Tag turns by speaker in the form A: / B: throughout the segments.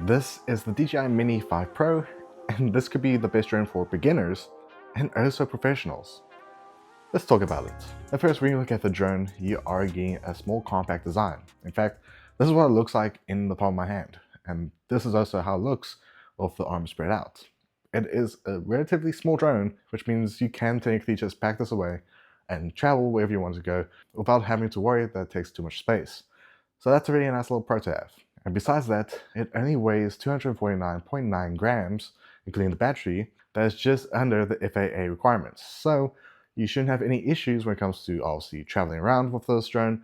A: This is the DJI Mini 5 Pro, and this could be the best drone for beginners and also professionals. Let's talk about it. At first, when you look at the drone, you are getting a small compact design. In fact, this is what it looks like in the palm of my hand, and this is also how it looks with the arms spread out. It is a relatively small drone, which means you can technically just pack this away and travel wherever you want to go without having to worry that it takes too much space. So that's a really nice little pro to have. And besides that, it only weighs 249.9 grams, including the battery. That is just under the FAA requirements. So you shouldn't have any issues when it comes to obviously traveling around with this drone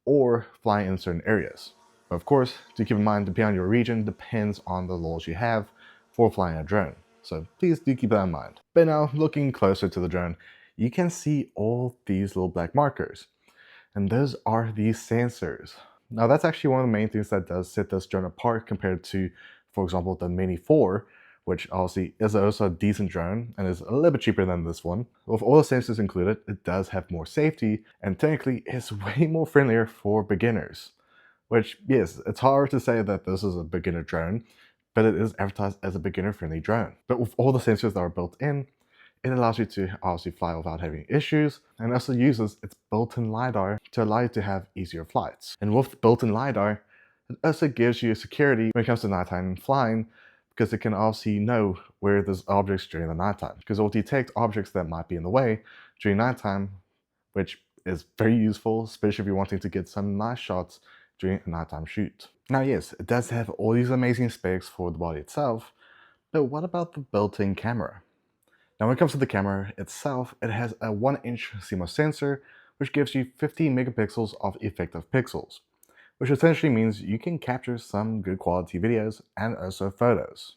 A: or flying in certain areas. But of course, to keep in mind, depending on your region, depends on the laws you have for flying a drone. So please do keep that in mind. But now, looking closer to the drone, you can see all these little black markers. And those are these sensors. Now that's actually one of the main things that does set this drone apart compared to, for example, the Mini 4, which obviously is also a decent drone and is a little bit cheaper than this one. With all the sensors included, it does have more safety and technically is way more friendlier for beginners. Which, yes, it's hard to say that this is a beginner drone, but it is advertised as a beginner-friendly drone. But with all the sensors that are built in, it allows you to obviously fly without having issues, and also uses its built-in LiDAR to allow you to have easier flights. And with built-in LiDAR, it also gives you security when it comes to nighttime flying, because it can obviously know where there's objects during the nighttime. Because it will detect objects that might be in the way during nighttime, which is very useful, especially if you're wanting to get some nice shots during a nighttime shoot. Now yes, it does have all these amazing specs for the body itself, but what about the built-in camera? Now when it comes to the camera itself, it has a 1-inch CMOS sensor, which gives you 15 megapixels of effective pixels, which essentially means you can capture some good quality videos and also photos.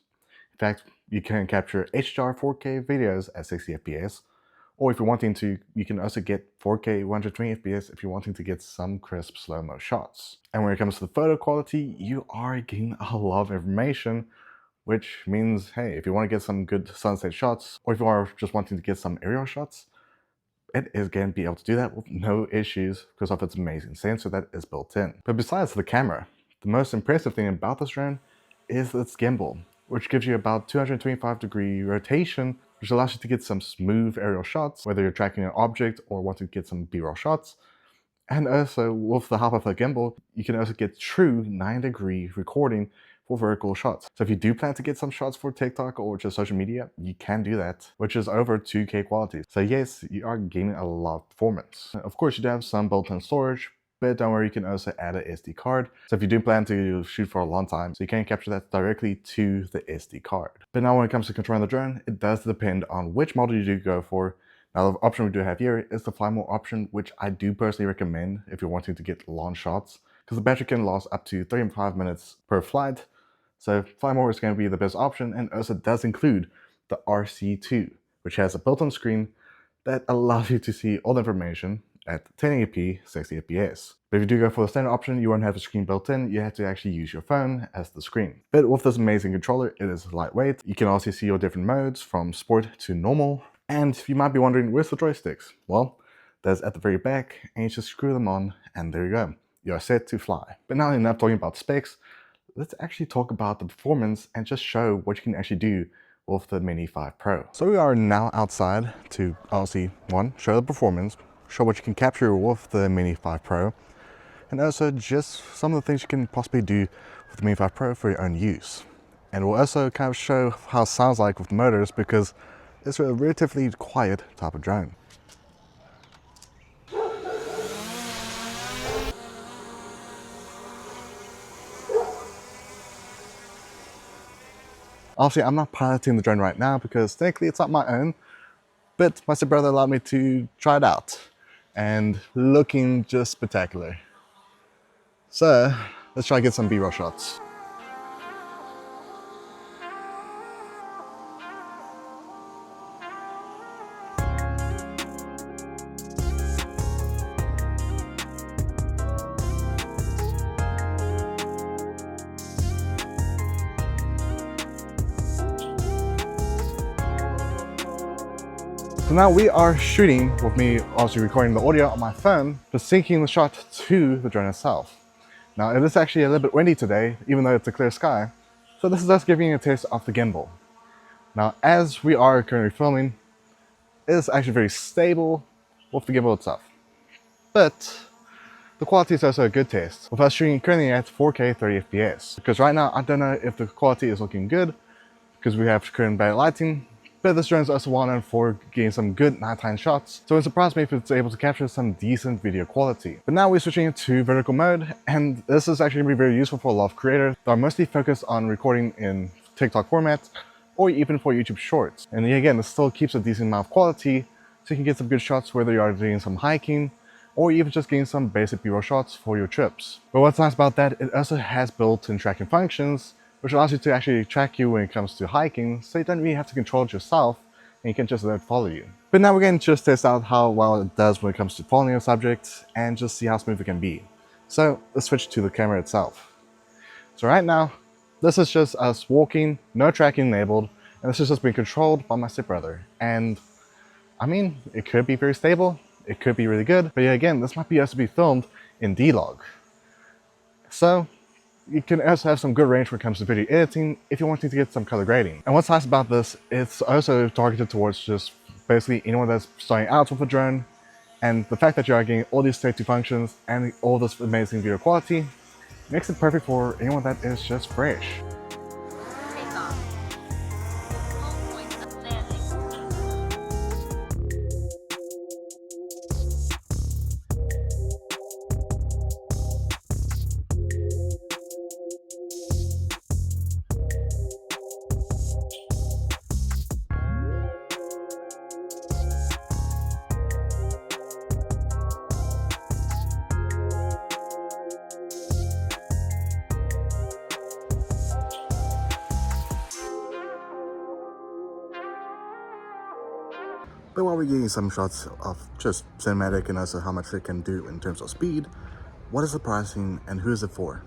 A: In fact, you can capture HDR 4K videos at 60 FPS, or if you're wanting to, you can also get 4K 120 FPS if you're wanting to get some crisp slow-mo shots. And when it comes to the photo quality, you are getting a lot of information, which means, hey, if you want to get some good sunset shots, or if you are just wanting to get some aerial shots, it is going to be able to do that with no issues because of its amazing sensor that is built in. But besides the camera, the most impressive thing about this drone is its gimbal, which gives you about 225-degree rotation, which allows you to get some smooth aerial shots, whether you're tracking an object or wanting to get some B-roll shots. And also, with the help of the gimbal, you can also get true 9-degree recording for vertical shots. So if you do plan to get some shots for TikTok or just social media, you can do that, which is over 2K quality. So yes, you are gaining a lot of performance. Of course, you do have some built-in storage, but don't worry, you can also add an SD card. So if you do plan to shoot for a long time, so you can capture that directly to the SD card. But now when it comes to controlling the drone, it does depend on which model you do go for. Now the option we do have here is the fly mode option, which I do personally recommend if you're wanting to get long shots, because the battery can last up to 35 minutes per flight. So fly mode is going to be the best option, and also does include the RC2, which has a built-in screen that allows you to see all the information at 1080p 60 FPS. But if you do go for the standard option, you won't have a screen built in, you have to actually use your phone as the screen. But with this amazing controller, it is lightweight. You can also see your different modes from sport to normal. And you might be wondering, where's the joysticks? Well, there's at the very back, and you just screw them on, and there you go. You are set to fly. But now enough talking about specs, let's actually talk about the performance and just show what you can actually do with the Mini 5 Pro. So we are now outside to obviously, one, show the performance, show what you can capture with the Mini 5 Pro, and also just some of the things you can possibly do with the Mini 5 Pro for your own use. And we'll also kind of show how it sounds like with the motors, because it's a relatively quiet type of drone. Obviously, I'm not piloting the drone right now because technically it's not my own, but my stepbrother allowed me to try it out, and looking just spectacular. So let's try to get some B-roll shots. So now we are shooting with me obviously recording the audio on my phone, but syncing the shot to the drone itself. Now it is actually a little bit windy today, even though it's a clear sky. So this is us giving you a taste of the gimbal. Now, as we are currently filming, it's actually very stable with the gimbal itself. But the quality is also a good taste, with us shooting currently at 4K 30 FPS. Because right now, I don't know if the quality is looking good, because we have current bad lighting, but this drone is also well known for getting some good nighttime shots, so it surprised me if it's able to capture some decent video quality. But now we're switching into vertical mode, and this is actually going to be very useful for a lot of creators that are mostly focused on recording in TikTok format, or even for YouTube Shorts. And again, this still keeps a decent amount of quality, so you can get some good shots whether you are doing some hiking, or even just getting some basic B-roll shots for your trips. But what's nice about that, it also has built-in tracking functions, which allows you to actually track you when it comes to hiking, so you don't really have to control it yourself, and you can just let it follow you. But now we're going to just test out how well it does when it comes to following a subject, and just see how smooth it can be. So let's switch to the camera itself. So right now, this is just us walking, no tracking enabled, and this is just being controlled by my stepbrother. And I mean, it could be very stable, it could be really good, but yeah, again, this might be also be filmed in D-Log. So you can also have some good range when it comes to video editing if you're wanting to get some color grading. And what's nice about this, it's also targeted towards just basically anyone that's starting out with a drone, and the fact that you are getting all these safety functions and all this amazing video quality makes it perfect for anyone that is just fresh. But while we're getting some shots of just cinematic and also how much it can do in terms of speed, what is the pricing and who is it for?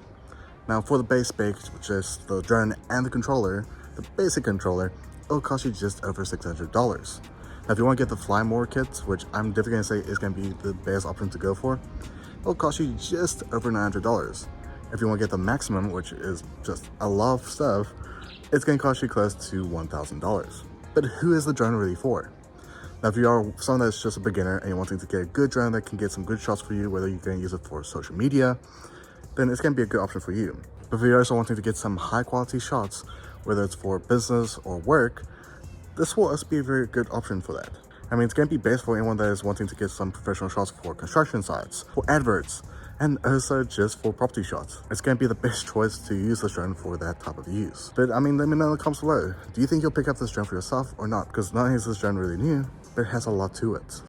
A: Now for the base spec, which is the drone and the controller, the basic controller, it'll cost you just over $600. Now if you want to get the Fly More kit, which I'm definitely going to say is going to be the best option to go for, it'll cost you just over $900. If you want to get the maximum, which is just a lot of stuff, it's going to cost you close to $1,000. But who is the drone really for? Now, if you are someone that's just a beginner and you're wanting to get a good drone that can get some good shots for you, whether you're going to use it for social media, then it's going to be a good option for you. But if you're also wanting to get some high quality shots, whether it's for business or work, this will also be a very good option for that. I mean, it's going to be best for anyone that is wanting to get some professional shots for construction sites, for adverts, and also just for property shots. It's going to be the best choice to use this drone for that type of use. But I mean, let me know in the comments below. Do you think you'll pick up this drone for yourself or not? Because not only is this drone really new, but it has a lot to it.